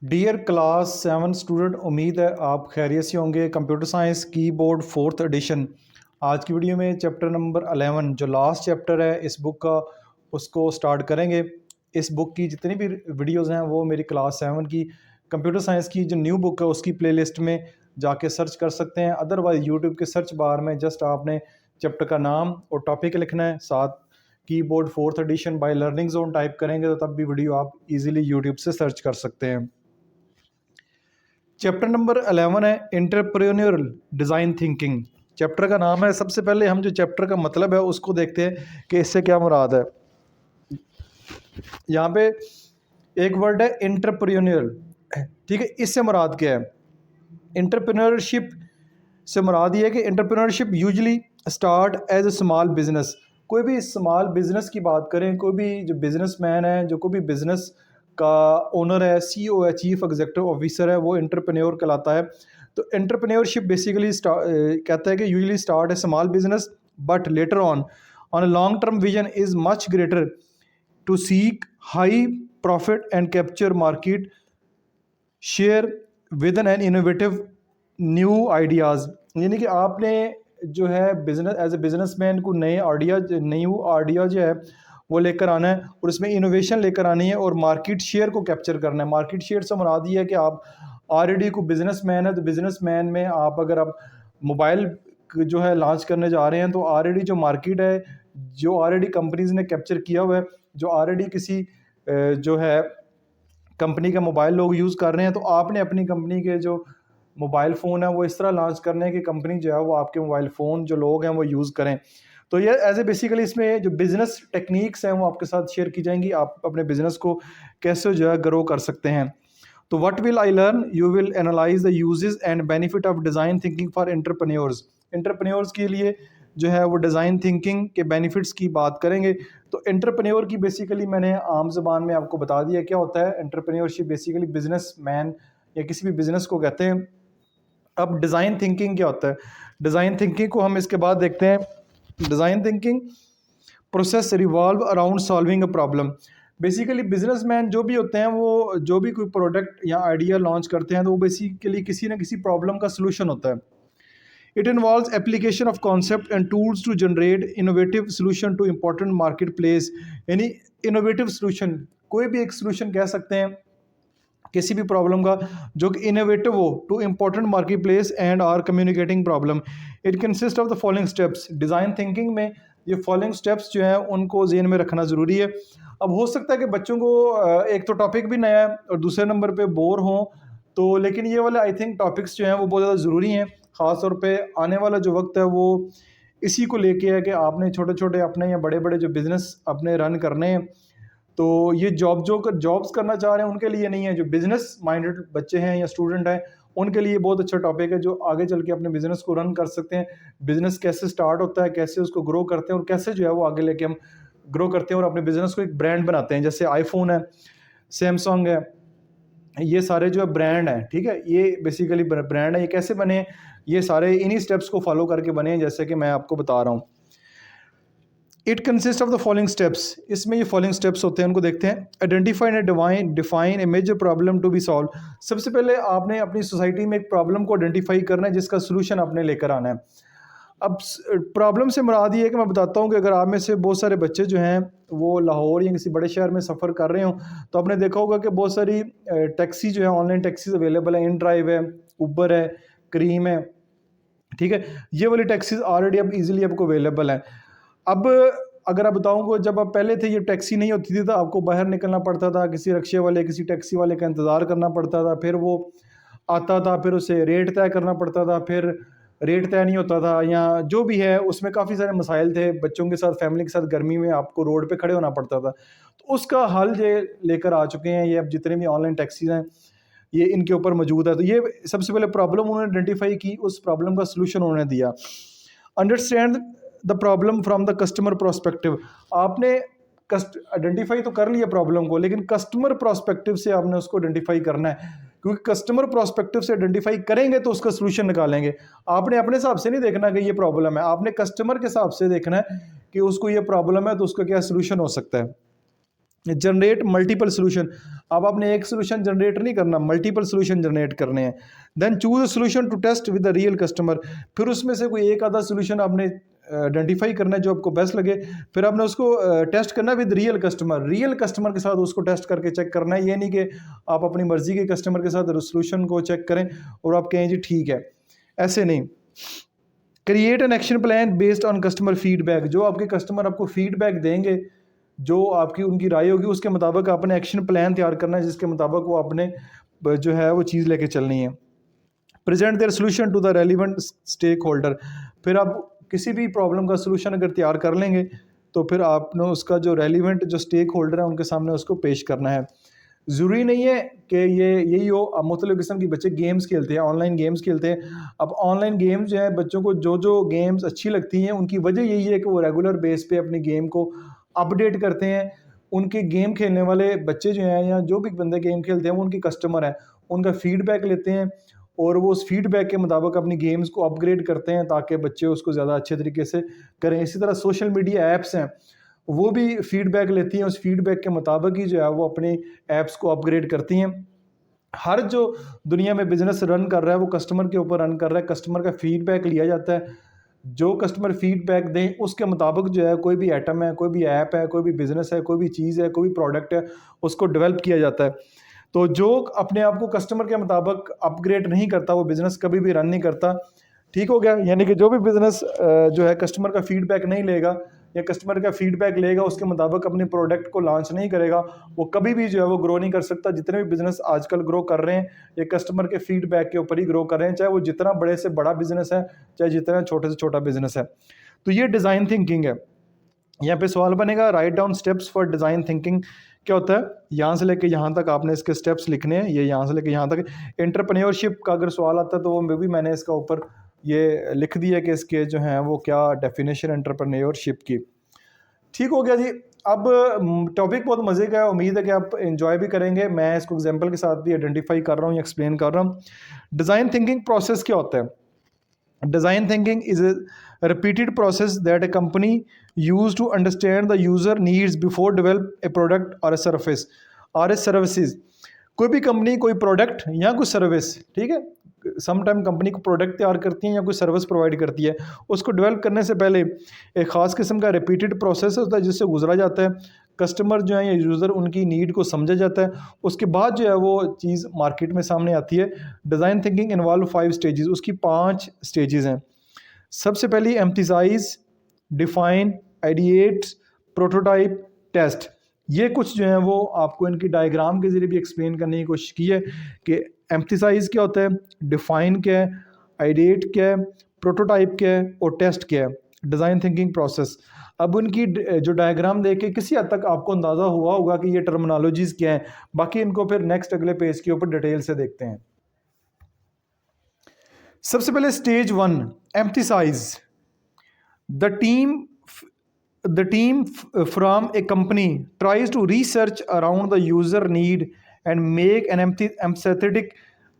Dear class 7 student, उम्मीद है आप खैरियत से होंगे। Computer science keyboard 4th addition आज की वीडियो में चैप्टर नंबर 11 जो लास्ट चैप्टर है इस बुक का उसको स्टार्ट करेंगे। इस बुक की जितनी भी वीडियोस हैं वो मेरी क्लास 7 की कंप्यूटर साइंस की जो न्यू बुक है उसकी प्लेलिस्ट में जाके सर्च कर सकते हैं। अदरवाइज़ यूट्यूब के सर्च बार में जस्ट आपने चैप्टर का नाम और टॉपिक लिखना है, साथ keyboard 4th edition by learning zone type करेंगे तो तब भी वीडियो आप इजीली यूट्यूब से सर्च कर सकते हैं। चैप्टर नंबर 11 है एंटरप्रेन्योरल डिज़ाइन थिंकिंग। चैप्टर का नाम है। सबसे पहले हम जो चैप्टर का मतलब है उसको देखते हैं कि इससे क्या मुराद है। यहाँ पे एक वर्ड है एंटरप्रेन्योरल, ठीक है। इससे मुराद क्या है? एंटरप्रेन्योरशिप से मुराद ये है कि entrepreneurship usually start as a small business. कोई भी स्मॉल बिजनेस की बात करें, कोई भी जो बिजनेसमैन है, जो कोई भी बिजनेस का ओनर है, सीईओ है, चीफ एग्जीक्यूटिव ऑफिसर है, वो एंटरप्रेन्योर कहलाता है। तो एंटरप्रेन्योरशिप बेसिकली कहता है कि usually start a small business but later on a long term vision is much greater to seek high profit and capture market share with an innovative new ideas. यानी कि आपने जो है बिजनेस एज ए बिजनेसमैन को new idea जो है वो लेकर आना है और उसमें इनोवेशन लेकर आनी है और मार्केट शेयर को कैप्चर करना है। मार्केट शेयर से मुराद ये है कि आप ऑलरेडी को बिजनेसमैन है तो बिजनेसमैन में अगर आप मोबाइल जो है लॉन्च करने जा रहे हैं तो ऑलरेडी जो मार्केट है, जो ऑलरेडी कंपनीज ने कैप्चर किया हुआ है, जो ऑलरेडी किसी जो है कंपनी का मोबाइल लोग यूज़ कर रहे हैं, तो आपने अपनी कंपनी के जो मोबाइल फ़ोन है वो इस तरह लॉन्च करने की कंपनी जो है वो आपके मोबाइल फ़ोन जो लोग हैं वो यूज़ करें। तो ये एज ए बेसिकली इसमें जो बिज़नेस टेक्निक्स हैं वो आपके साथ शेयर की जाएंगी, आप अपने बिज़नेस को कैसे जो है ग्रो कर सकते हैं। तो what will I learn? You will analyse the uses and benefit of design thinking for entrepreneurs. Entrepreneurs के लिए जो है वो डिज़ाइन थिंकिंग के बेनिफिट्स की बात करेंगे। तो एंटरप्रेन्योर की बेसिकली मैंने आम ज़बान में आपको बता दिया क्या होता है। एंटरप्रेन्योरशिप बेसिकली बिजनेस मैन या किसी भी बिज़नेस को कहते हैं। अब डिज़ाइन थिंकिंग क्या होता है? डिज़ाइन थिंकिंग को हम इसके बाद देखते हैं। Design thinking process revolve around solving a problem. Basically businessman जो भी होते हैं वो जो भी कोई प्रोडक्ट या आइडिया लॉन्च करते हैं तो वो बेसिकली किसी ना किसी प्रॉब्लम का सलूशन होता है। It involves application of concept and tools to generate innovative solution to important market place. यानी इनोवेटिव सोल्यूशन, कोई भी एक सोल्यूशन कह सकते हैं किसी भी प्रॉब्लम का जो कि इनोवेटिव हो to important market place and are communicating problem. It consist of the following steps. Design thinking में ये फॉलोइंग स्टेप्स जो हैं उनको ज़हन में रखना ज़रूरी है। अब हो सकता है कि बच्चों को एक तो टॉपिक भी नया है और दूसरे नंबर पे बोर हों, तो लेकिन ये वाले आई थिंक टॉपिक्स जो हैं वो बहुत ज़्यादा ज़रूरी हैं। ख़ास तौर पे आने वाला जो वक्त है वो इसी को लेके है कि आपने छोटे छोटे अपने या बड़े बड़े जो बिज़नेस अपने रन करने हैं। तो ये जॉब्स करना चाह रहे हैं उनके लिए नहीं है, जो बिजनेस माइंडेड बच्चे हैं या स्टूडेंट हैं उनके लिए बहुत अच्छा टॉपिक है, जो आगे चल के अपने बिजनेस को रन कर सकते हैं। बिजनेस कैसे स्टार्ट होता है, कैसे उसको ग्रो करते हैं और कैसे जो है वो आगे लेके हम ग्रो करते हैं और अपने बिजनेस को एक ब्रांड बनाते हैं। जैसे आईफोन है, सैमसंग है, ये सारे जो है ब्रांड हैं, ठीक है। ये बेसिकली ब्रांड है। ये कैसे बने? ये सारे इन्हीं स्टेप्स को फॉलो करके बने हैं जैसे कि मैं आपको बता रहा हूँ। It consist of the following steps. इसमें ये फॉलोइंग स्टेप्स होते हैं, उनको देखते हैं। Identify and define a major problem to be solve. सबसे पहले आपने अपनी सोसाइटी में एक प्रॉब्लम को आइडेंटिफाई करना है जिसका सोल्यूशन आपने लेकर आना है। अब प्रॉब्लम से मुराद ये है कि मैं बताता हूँ कि अगर आप में से बहुत सारे बच्चे जो हैं वो लाहौर या किसी बड़े शहर में सफ़र कर रहे हो तो आपने देखा होगा कि बहुत सारी टैक्सी जो है, ऑनलाइन टैक्सीज अवेलेबल है। इन ड्राइव है, उबर है, क्रीम है, ठीक है। ये वाली टैक्सीज ऑलरेडी अब ईजिली आपको अवेलेबल है। अब अगर आप बताऊँ, जब आप पहले थे ये टैक्सी नहीं होती थी तो आपको बाहर निकलना पड़ता था, किसी रिक्शे वाले किसी टैक्सी वाले का इंतज़ार करना पड़ता था, फिर वो आता था, फिर उसे रेट तय करना पड़ता था, फिर रेट तय नहीं होता था या जो भी है उसमें काफ़ी सारे मसाइल थे। बच्चों के साथ, फैमिली के साथ गर्मी में आपको रोड पे खड़े होना पड़ता था। तो उसका हल ये लेकर आ चुके हैं। ये अब जितने भी ऑनलाइन टैक्सीज हैं ये इनके ऊपर मौजूद है। तो ये सबसे पहले प्रॉब्लम उन्होंने आइडेंटिफाई की, उस प्रॉब्लम का सलूशन उन्होंने दिया। Understand the problem from the customer prospective. आपने आइडेंटिफाई तो कर लिया प्रॉब्लम को, लेकिन कस्टमर प्रोस्पेक्टिव से आपने उसको आइडेंटिफाई करना है, क्योंकि कस्टमर प्रोस्पेक्टिव से आइडेंटिफाई करेंगे तो उसका सलूशन निकालेंगे। आपने अपने हिसाब से नहीं देखना कि ये प्रॉब्लम है, आपने कस्टमर के हिसाब से देखना है कि उसको ये प्रॉब्लम है तो उसका क्या सलूशन हो सकता है। Generate multiple solution. अब आपने एक सोल्यूशन जनरेट नहीं करना, मल्टीपल सोल्यूशन जनरेट करने हैं। Then choose a solution to test with the real customer. फिर उसमें से कोई एक आधा सोल्यूशन आपने आइडेंटिफाई करना है जो आपको बेस्ट लगे, फिर आपने उसको टेस्ट करना है विद रियल कस्टमर के साथ उसको टेस्ट करके चेक करना है। ये नहीं कि आप अपनी मर्जी के कस्टमर के साथ सोल्यूशन को चेक करें और आप कहें जी ठीक है, ऐसे नहीं। Create an action plan based on customer feedback. जो आपके कस्टमर आपको फीडबैक देंगे, जो आपकी उनकी राय होगी, उसके मुताबिक आपने एक्शन प्लान तैयार करना है, जिसके मुताबिक वो आपने जो है वो चीज़ लेके चलनी है। Present their solution to the relevant stakeholder. फिर आप किसी भी प्रॉब्लम का सोल्यूशन अगर तैयार कर लेंगे तो फिर आपने उसका जो रेलिवेंट जो स्टेक होल्डर है उनके सामने उसको पेश करना है। ज़रूरी नहीं है कि ये यही हो। अब मुख्तलिफ़ किस्म के बच्चे गेम्स खेलते हैं, ऑनलाइन गेम्स खेलते हैं। अब ऑनलाइन गेम्स जो है, बच्चों को जो जो गेम्स अच्छी लगती हैं उनकी वजह यही है कि वो रेगुलर बेस पे अपनी गेम को अपडेट करते हैं। उनके गेम खेलने वाले बच्चे जो हैं या जो भी बंदे गेम खेलते हैं वो उनके कस्टमर हैं, उनका फीडबैक लेते हैं और वो उस फीडबैक के मुताबिक अपनी गेम्स को अपग्रेड करते हैं ताकि बच्चे उसको ज़्यादा अच्छे तरीके से करें। इसी तरह सोशल मीडिया ऐप्स हैं, वो भी फीडबैक लेती हैं, उस फीडबैक के मुताबिक ही जो है वो अपनी ऐप्स को अपग्रेड करती हैं। हर जो दुनिया में बिजनेस रन कर रहा है वो कस्टमर के ऊपर रन कर रहा है, कस्टमर का फीडबैक लिया जाता है। जो कस्टमर फीडबैक दें उसके मुताबिक जो है कोई भी आइटम है, कोई भी ऐप है, कोई भी बिजनेस है, कोई भी चीज़ है, कोई भी प्रोडक्ट है, उसको डेवलप किया जाता है। तो जो अपने आप को कस्टमर के मुताबिक अपग्रेड नहीं करता वो बिज़नेस कभी भी रन नहीं करता। ठीक हो गया? यानी कि जो भी बिज़नेस जो है कस्टमर का फीडबैक नहीं लेगा या कस्टमर का फीडबैक लेगा उसके मुताबिक अपने प्रोडक्ट को लॉन्च नहीं करेगा, वो कभी भी जो है वो ग्रो नहीं कर सकता। जितने भी बिज़नेस आजकल ग्रो कर रहे हैं ये कस्टमर के फीडबैक के ऊपर ही ग्रो कर रहे हैं, चाहे वो जितना बड़े से बड़ा बिज़नेस है, चाहे जितना छोटे से छोटा बिज़नेस है। तो ये डिज़ाइन थिंकिंग है। यहाँ पे सवाल बनेगा, write down steps for design thinking. क्या होता है? यहाँ से लेके यहाँ तक आपने इसके स्टेप्स लिखने हैं, ये यहाँ से लेके यहाँ तक। एंटरप्रेन्योरशिप का अगर सवाल आता है तो वो भी मैंने इसका ऊपर ये लिख दिया कि इसके जो हैं वो क्या डेफिनेशन एंटरप्रेन्योरशिप की। ठीक हो गया जी। अब टॉपिक बहुत मज़े का है, उम्मीद है कि आप एंजॉय भी करेंगे। मैं इसको एग्जांपल के साथ भी आइडेंटिफाई कर रहा हूँ या एक्सप्लेन कर रहा हूँ। डिज़ाइन थिंकिंग प्रोसेस क्या होता है? Design thinking is a repeated process that a company use to understand the user needs before develop a product or a service or a services। कोई भी कंपनी कोई प्रोडक्ट या कोई सर्विस, ठीक है, सम टाइम कंपनी को product तैयार करती है या कोई सर्विस प्रोवाइड करती है, उसको डेवलप करने से पहले एक ख़ास किस्म का रिपीटेड प्रोसेस होता है जिससे गुजरा जाता है। कस्टमर जो है या यूज़र उनकी नीड को समझा जाता है, उसके बाद जो है वो चीज़ मार्केट में सामने आती है। डिज़ाइन थिंकिंग इन्वॉल्व 5 स्टेजेस, उसकी 5 स्टेजेस हैं। सबसे पहली empathize, define, ideate, prototype, test. ये कुछ जो है वो आपको इनकी डायग्राम के ज़रिए भी एक्सप्लेन करने की कोशिश की है कि एम्फसाइज क्या होता है, डिफाइन क्या है, आइडिएट क्या है, प्रोटोटाइप क्या है और टेस्ट क्या है। Design thinking process. अब उनकी जो डायग्राम देख के किसी हद तक आपको अंदाज़ा हुआ होगा कि ये टर्मिनोलॉजीज़ क्या हैं। बाकी इनको फिर नेक्स्ट अगले पेज के ऊपर डिटेल से देखते हैं। सबसे पहले stage 1 empathize. The team from a company tries to research around the user need and make an empathetic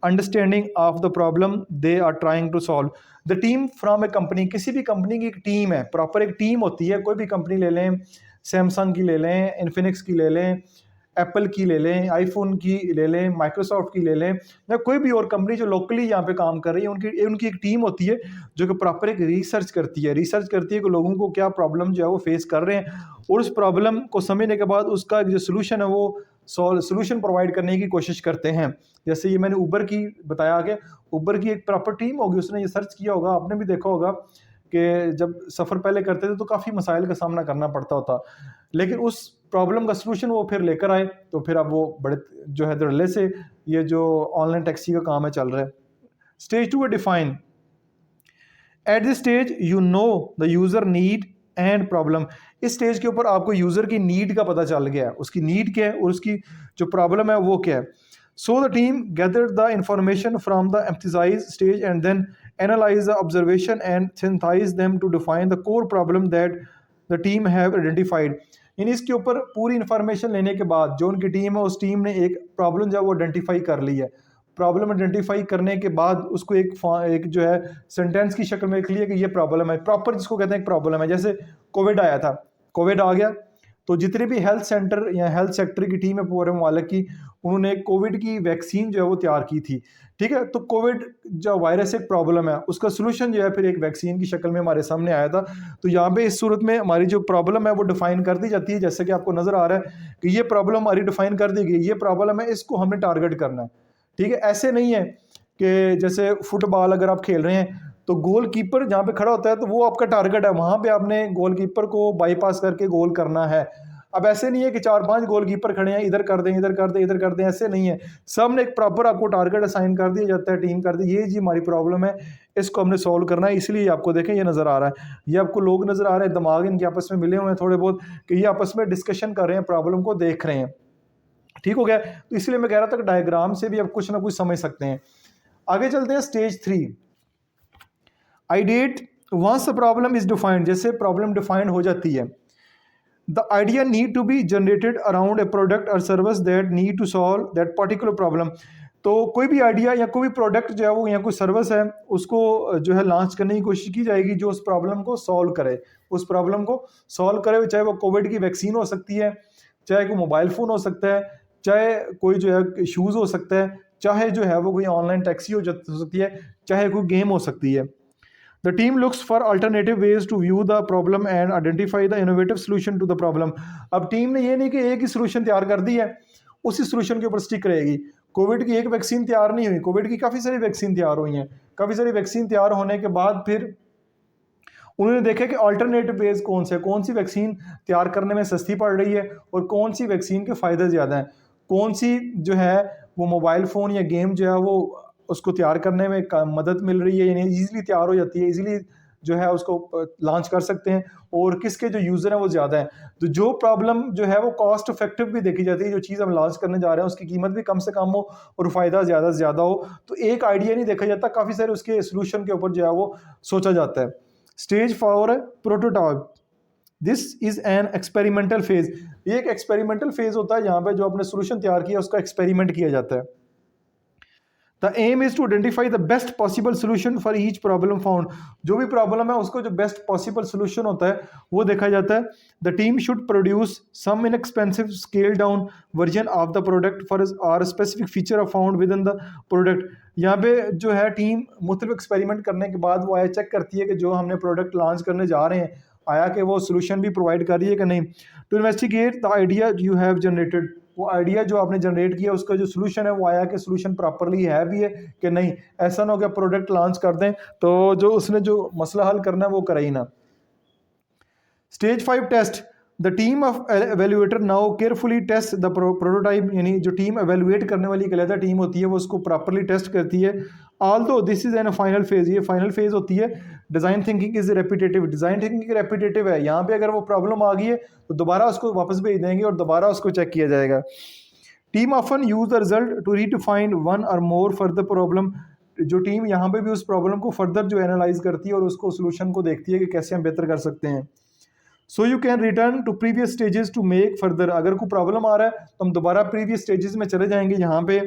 understanding of the problem they are trying to solve। The team from a company, किसी भी company की एक team है, proper एक team होती है। कोई भी कंपनी ले लें, सैमसंग की ले लें, इन्फिनिक्स की ले लें, एप्पल की ले लें, आईफोन की ले लें, माइक्रोसॉफ्ट की ले लें, या कोई भी और कंपनी जो लोकली यहाँ पे काम कर रही है, उनकी एक टीम होती है जो कि प्रॉपर एक रिसर्च करती है कि लोगों को क्या प्रॉब्लम जो है वो फेस कर रहे हैं और उस प्रॉब्लम को समझने के बाद उसका जो सोल्यूशन है वो सोल्यूशन प्रोवाइड करने की कोशिश करते हैं। जैसे ये मैंने ऊबर की बताया कि ऊबर की एक प्रॉपर टीम होगी, उसने ये सर्च किया होगा, आपने भी देखा होगा कि जब सफ़र पहले करते थे तो काफ़ी मसाइल का सामना करना पड़ता होता, लेकिन उस प्रॉब्लम का सलूशन वो फिर लेकर आए, तो फिर अब वो बड़े जो है धड़ल्ले से ये जो ऑनलाइन टैक्सी का काम है चल रहा है। स्टेज 2 है define. At this stage you know the user need and problem. इस स्टेज के ऊपर आपको यूज़र की नीड का पता चल गया है, उसकी नीड क्या है और उसकी जो प्रॉब्लम है वो क्या है। So the team gather the information from the empathise stage and then analyse the observation and synthesise them to define the core problem that the team have identified. इन इसके ऊपर पूरी इन्फॉर्मेशन लेने के बाद जो उनकी टीम है उस टीम ने एक प्रॉब्लम जो है वो आइडेंटिफाई कर ली है। प्रॉब्लम आइडेंटिफाई करने के बाद उसको एक जो है सेंटेंस की शक्ल में लिख लिया कि ये प्रॉब्लम है, प्रॉपर जिसको कहते हैं एक प्रॉब्लम है। जैसे कोविड आया था, कोविड आ गया तो जितने भी हेल्थ सेंटर या हेल्थ सेक्टर की टीम है पूरे ममालिक की, उन्होंने कोविड की वैक्सीन जो है वो तैयार की थी। ठीक है, तो कोविड जो वायरस एक प्रॉब्लम है, उसका सोल्यूशन जो है फिर एक वैक्सीन की शक्ल में हमारे सामने आया था। तो यहाँ पे इस सूरत में हमारी जो प्रॉब्लम है वो डिफाइन कर दी जाती है, जैसे कि आपको नज़र आ रहा है कि ये प्रॉब्लम हमारी डिफाइन कर दी गई, ये प्रॉब्लम है, इसको हमने टारगेट करना है। ठीक है, ऐसे नहीं है कि जैसे फुटबॉल अगर आप खेल रहे हैं तो गोल कीपर जहाँ पे खड़ा होता है तो वो आपका टारगेट है, वहाँ पे आपने गोल कीपर को बाईपास करके गोल करना है। अब ऐसे नहीं है कि 4-5 गोल कीपर खड़े हैं, इधर कर दें, इधर कर दें, इधर कर दें, ऐसे नहीं है। सबने एक प्रॉपर आपको टारगेट असाइन कर दिया जाता है, टीम कर दी, ये जी हमारी प्रॉब्लम है, इसको हमने सॉल्व करना है। इसलिए आपको देखें ये नज़र आ रहा है, ये आपको लोग नज़र आ रहे हैं, दिमाग इनके आपस में मिले हुए हैं थोड़े बहुत, कि ये आपस में डिस्कशन कर रहे हैं, प्रॉब्लम को देख रहे हैं। ठीक हो गया, तो इसलिए मैं कह रहा था कि डायग्राम से भी आप कुछ ना कुछ समझ सकते हैं। आगे चलते हैं stage 3, ideate. Once the problem is defined, जैसे प्रॉब्लम डिफाइंड हो जाती है, the idea need to be generated around a product और service that need to solve that particular problem. तो कोई भी आइडिया या कोई भी प्रोडक्ट जो है वो या कोई सर्विस है, उसको जो है लॉन्च करने की कोशिश की जाएगी जो उस प्रॉब्लम को सॉल्व करे, उस प्रॉब्लम को सॉल्व करे, चाहे वो कोविड की वैक्सीन हो सकती है, चाहे कोई मोबाइल फ़ोन हो सकता है, चाहे कोई जो है शूज़ हो सकता है, चाहे जो है वो कोई ऑनलाइन टैक्सी हो सकती है, चाहे कोई गेम हो सकती है। The team looks for alternative ways to view the problem and identify the innovative solution to the problem. अब टीम ने ये नहीं कि एक ही सोल्यूशन तैयार कर दी है, उसी सोल्यूशन के ऊपर स्टिक रहेगी। कोविड की एक वैक्सीन तैयार नहीं हुई, कोविड की काफ़ी सारी वैक्सीन तैयार हुई हैं। काफ़ी सारी वैक्सीन तैयार होने के बाद फिर उन्होंने देखा कि अल्टरनेटिव वेज कौन से, कौन सी वैक्सीन तैयार करने में सस्ती पड़ रही है और कौन सी वैक्सीन के फ़ायदे ज़्यादा हैं, कौन सी जो है वो मोबाइल फ़ोन या गेम जो है वो उसको तैयार करने में मदद मिल रही है, यानी ईजिली तैयार हो जाती है, ईजिली जो है उसको लॉन्च कर सकते हैं, और किसके जो यूज़र हैं वो ज़्यादा हैं। तो जो प्रॉब्लम जो है वो कॉस्ट इफेक्टिव भी देखी जाती है, जो चीज़ हम लॉन्च करने जा रहे हैं उसकी कीमत भी कम से कम हो और फ़ायदा ज़्यादा से ज़्यादा हो। तो एक आइडिया नहीं देखा जाता, काफ़ी सारे उसके सोल्यूशन के ऊपर जो है वो सोचा जाता है। स्टेज 4 है prototype. This is an experimental phase. ये एक एक्सपेरिमेंटल फेज होता है, यहाँ पे जो आपने सोल्यूशन तैयार किया उसका एक्सपेरिमेंट किया जाता है। The aim is to identify the best possible solution for each problem found. जो भी प्रॉब्लम है उसको जो बेस्ट पॉसिबल सोल्यूशन होता है वो देखा जाता है। The team should produce some inexpensive scale down version of the product for our specific feature of found within the product. यहाँ पे जो है टीम मुख्तलिफ एक्सपेरिमेंट करने के बाद वो आया चेक करती है कि जो हमने प्रोडक्ट लॉन्च करने जा रहे हैं आया कि वो सोल्यूशन भी प्रोवाइड कर रही है कि नहीं। To investigate the idea you have generated, वो आइडिया जो आपने जनरेट किया उसका जो सोल्यूशन है वो आया कि सोल्यूशन प्रॉपरली है भी है कि नहीं। ऐसा ना हो कि प्रोडक्ट लॉन्च कर दें तो जो उसने जो मसला हल करना है वो करे ही ना। Stage 5 test. The team of evaluator now carefully test the prototype, यानी जो टीम एवेल्यूएट करने वाली कहलाता टीम होती है वो उसको प्रॉपरली टेस्ट करती है। Although this is an final phase, ये फाइनल फेज होती है। Design thinking is repetitive, design thinking repetitive है। यहाँ पे अगर वो प्रॉब्लम आ गई है तो दोबारा उसको वापस भेज देंगे और दोबारा उसको चेक किया जाएगा। Team often use the result to redefine one or more further problem. जो टीम यहाँ पे भी उस प्रॉब्लम को फर्दर जो एनालाइज करती है और उसको सोल्यूशन को देखती है कि कैसे हम बेहतर कर सकते हैं। So you can return to previous stages to make further. अगर कोई प्रॉब्लम आ रहा है तो हम दोबारा प्रीवियस स्टेजेस में चले जाएंगे, यहाँ पे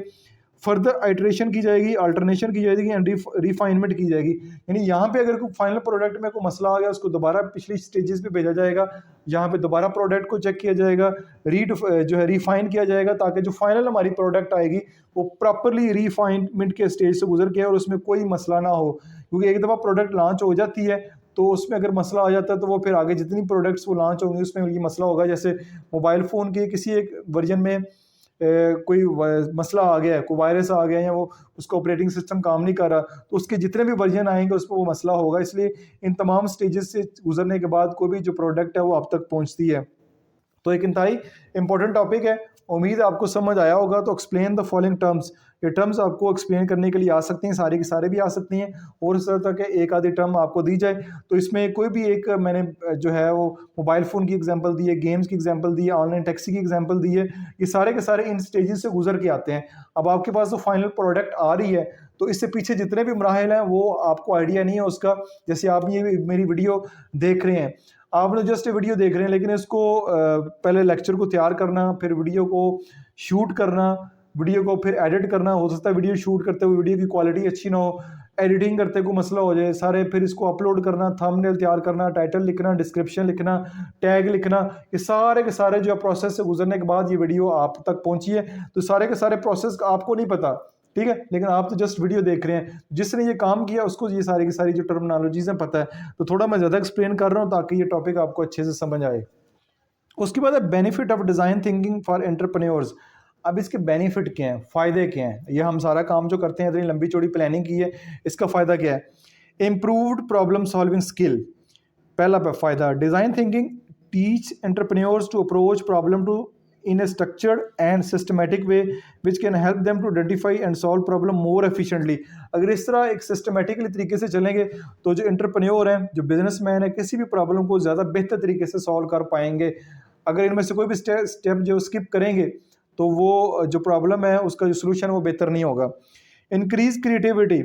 फर्दर आइट्रेशन की जाएगी, अल्टरनेशन की जाएगी एंड रिफाइनमेंट की जाएगी। यानी यहाँ पे अगर कोई फाइनल प्रोडक्ट में कोई मसला आ गया उसको दोबारा पिछली स्टेजेस पे भेजा जाएगा, यहाँ पे दोबारा प्रोडक्ट को चेक किया जाएगा, जो है रिफाइन किया जाएगा ताकि जो फाइनल हमारी प्रोडक्ट आएगी वो प्रॉपरली रिफाइनमेंट के स्टेज से गुजर के और उसमें कोई मसला ना हो। क्योंकि एक दफ़ा प्रोडक्ट लॉन्च हो जाती है तो उसमें अगर मसला आ जाता है तो वो फिर आगे जितनी प्रोडक्ट्स वो लॉन्च होंगे उसमें ये मसला होगा। जैसे मोबाइल फ़ोन के किसी एक वर्जन में कोई मसला आ गया है, कोई वायरस आ गया है या वो उसका ऑपरेटिंग सिस्टम काम नहीं कर रहा, तो उसके जितने भी वर्जन आएंगे उस पर वो मसला होगा। इसलिए इन तमाम स्टेजेस से गुजरने के बाद कोई भी जो प्रोडक्ट है वो आप तक पहुंचती है। तो एक इंतहाई इंपॉर्टेंट टॉपिक है, उम्मीद आपको समझ आया होगा। तो एक्सप्लेन द फॉलोइंग टर्म्स, ये टर्म्स आपको एक्सप्लेन करने के लिए आ सकती हैं, सारे के सारे भी आ सकती हैं और इस तरह तक एक आधी टर्म आपको दी जाए तो इसमें कोई भी एक मैंने जो है वो मोबाइल फ़ोन की एग्जांपल दी है, गेम्स की एग्जांपल दी है, ऑनलाइन टैक्सी की एग्जांपल दी है, ये सारे के सारे इन स्टेजेस से गुजर के आते हैं। अब आपके पास जो फाइनल प्रोडक्ट आ रही है तो इससे पीछे जितने भी मराहल हैं वो आपको आइडिया नहीं है उसका। जैसे आप ये मेरी वीडियो देख रहे हैं, आपने जस्ट वीडियो देख रहे हैं लेकिन इसको पहले लेक्चर को तैयार करना, फिर वीडियो को शूट करना, वीडियो को फिर एडिट करना, हो सकता है वीडियो शूट करते हुए वीडियो की क्वालिटी अच्छी ना हो, एडिटिंग करते कोई मसला हो जाए सारे, फिर इसको अपलोड करना, थंबनेल तैयार करना, टाइटल लिखना, डिस्क्रिप्शन लिखना, टैग लिखना, ये सारे के सारे जो प्रोसेस से गुजरने के बाद ये वीडियो आप तक पहुंची है। तो सारे के सारे प्रोसेस आपको नहीं पता, ठीक है, लेकिन आप तो जस्ट वीडियो देख रहे हैं। जिसने ये काम किया उसको ये सारी की सारी जो टर्मिनोलॉजीज हैं पता है। तो थोड़ा मैं ज़्यादा एक्सप्लेन कर रहा हूँ ताकि ये टॉपिक आपको अच्छे से समझ आए। उसके बाद है benefit of design thinking for entrepreneurs. अब इसके बेनिफिट क्या हैं, फ़ायदे क्या हैं, ये हम सारा काम जो करते हैं इतनी लंबी चौड़ी प्लानिंग की है, इसका फ़ायदा क्या है? Improved problem solving skill. पहला फ़ायदा, design thinking teach entrepreneurs to approach problem to in a structured and systematic way which can help them to identify and solve problem more efficiently। अगर इस तरह एक सिस्टमेटिकली तरीके से चलेंगे तो जो एंटरप्रेन्योर हैं, जो बिजनेसमैन है, किसी भी प्रॉब्लम को ज़्यादा बेहतर तरीके से सॉल्व कर पाएंगे। अगर इनमें से कोई भी स्टेप जो स्किप करेंगे तो वो जो प्रॉब्लम है उसका जो सोल्यूशन वो बेहतर नहीं होगा। Increase creativity.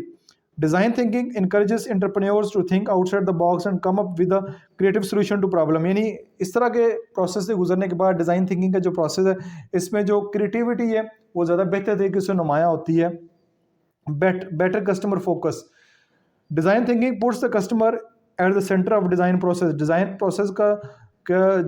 Design thinking encourages entrepreneurs to think outside the box and come up with a creative solution to problem। यानी इस तरह के प्रोसेस से गुजरने के बाद डिज़ाइन थिंकिंग का जो प्रोसेस है इसमें जो क्रिएटिविटी है वो ज़्यादा बेहतर तरीके से नुमायाँ होती है। Better customer focus. Design thinking puts the customer at the centre of design process. Design process का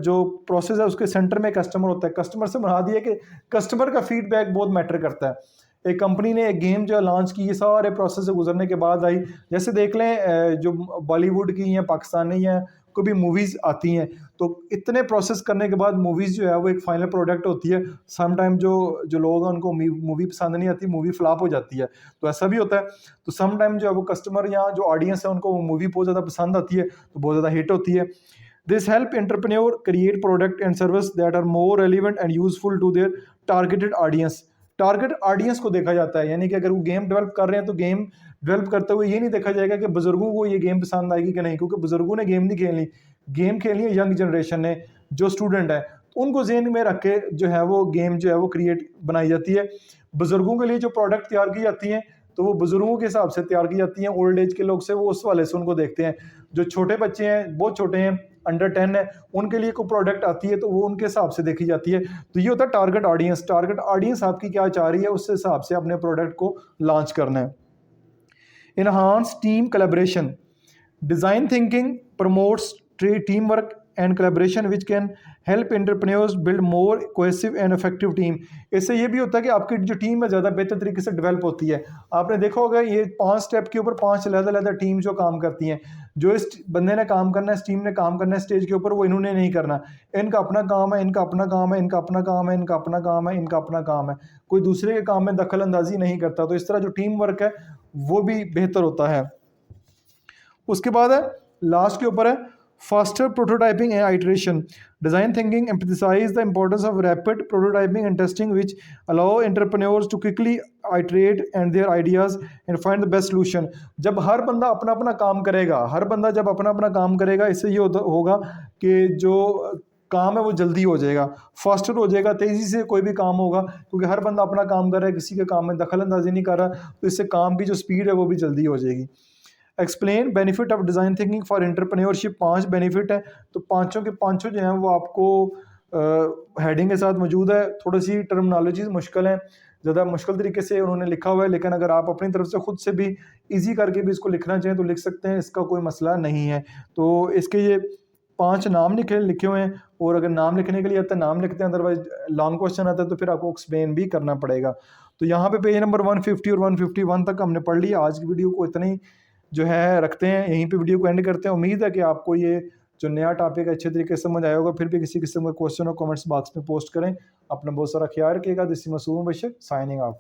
जो प्रोसेस है उसके सेंटर में कस्टमर होता है। कस्टमर से मुराद ये कि कस्टमर का फीडबैक बहुत मैटर करता है। एक कंपनी ने एक गेम जो लॉन्च की, ये सारे प्रोसेस से गुजरने के बाद आई। जैसे देख लें जो बॉलीवुड की या पाकिस्तानी या कोई भी मूवीज़ आती हैं तो इतने प्रोसेस करने के बाद मूवीज़ जो है वो एक फाइनल प्रोडक्ट होती है। सम टाइम जो लोग हैं उनको मूवी पसंद नहीं आती, मूवी फ्लॉप हो जाती है, तो ऐसा भी होता है। तो सम टाइम जो है वो कस्टमर या जो ऑडियंस है उनको वो मूवी बहुत ज़्यादा पसंद आती है तो बहुत ज़्यादा हिट होती है। This help entrepreneur create product and service that are more relevant and useful to their targeted audience. Target audience को देखा जाता है, यानी कि अगर वो गेम डेवलप कर रहे हैं तो गेम डेवलप करते हुए ये नहीं देखा जाएगा कि बुजुर्गों को ये गेम पसंद आएगी कि नहीं, क्योंकि बुजुर्गों ने गेम नहीं खेलनी, गेम खेलनी है यंग जनरेशन ने, जो स्टूडेंट है उनको जेहन में रख के जो है वो गेम जो है वो क्रिएट बनाई जाती है। बुजुर्गों के लिए जो प्रोडक्ट तैयार की जाती हैं तो वो बुजुर्गों के हिसाब से तैयार की जाती हैं। ओल्ड एज के लोग से वो उस वाले से उनको देखते हैं। जो छोटे बच्चे हैं, बहुत छोटे हैं, अंडर 10 है, उनके लिए कोई प्रोडक्ट आती है तो वो उनके हिसाब से देखी जाती है। तो ये होता है टारगेट ऑडियंस। टारगेट ऑडियंस आपकी क्या चाह रही है उस हिसाब से अपने प्रोडक्ट को लॉन्च करना है। Enhance team collaboration. Design thinking promotes team work and collaboration which can help entrepreneurs build more cohesive and effective team. इससे ये भी होता है कि आपकी जो टीम है ज़्यादा बेहतर तरीके से डेवलप होती है। आपने देखा होगा ये 5 स्टेप के ऊपर 5 अलग-अलग टीम जो काम करती हैं। जो इस बंदे ने काम करना है, इस टीम ने काम करना है स्टेज के ऊपर, वो इन्होंने नहीं करना। इनका अपना काम है, इनका अपना काम है, इनका अपना काम है, इनका अपना काम है, इनका अपना काम है। कोई दूसरे के काम में दखल अंदाजी नहीं करता। तो इस तरह जो टीम वर्क है वो भी बेहतर होता है। उसके बाद है लास्ट के ऊपर है faster prototyping and iteration। Design thinking emphasizes the importance of rapid prototyping and testing which allow entrepreneurs to quickly iterate and their ideas and find the best solution। जब हर बंदा अपना अपना काम करेगा, इससे ये होगा कि जो काम है वो जल्दी हो जाएगा, फास्टर हो जाएगा, तेज़ी से कोई भी काम होगा, क्योंकि हर बंदा अपना काम कर रहा है, किसी के काम में दखल अंदाजी नहीं कर रहा, तो इससे काम की जो स्पीड है वो भी जल्दी हो जाएगी। Explain benefit of design thinking for entrepreneurship. 5 benefit हैं, तो पाँचों के पाँचों जो हैं वो आपको हेडिंग के साथ मौजूद है। थोड़ी सी टर्मिनोलॉजीज मुश्किल हैं, ज़्यादा मुश्किल तरीके से उन्होंने लिखा हुआ है, लेकिन अगर आप अपनी तरफ से खुद से भी इजी करके भी इसको लिखना चाहें तो लिख सकते हैं, इसका कोई मसला नहीं है। तो इसके ये 5 नाम लिखे हुए हैं, और अगर नाम लिखने के लिए आता है नाम लिखते हैं, अदरवाइज लॉन्ग क्वेश्चन आता है तो फिर आपको एक्सप्लेन भी करना पड़ेगा। तो यहाँ पे पेज नंबर 150 और 151 तक हमने पढ़ लिया। आज की वीडियो को इतना ही जो है रखते हैं, यहीं पे वीडियो को एंड करते हैं। उम्मीद है कि आपको ये जो नया टॉपिक अच्छे तरीके से समझ आया होगा। फिर भी किसी किस्म का क्वेश्चन हो कमेंट्स बॉक्स में पोस्ट करें। अपना बहुत सारा ख्याल रखिएगा। This is Masoom Bashir signing of.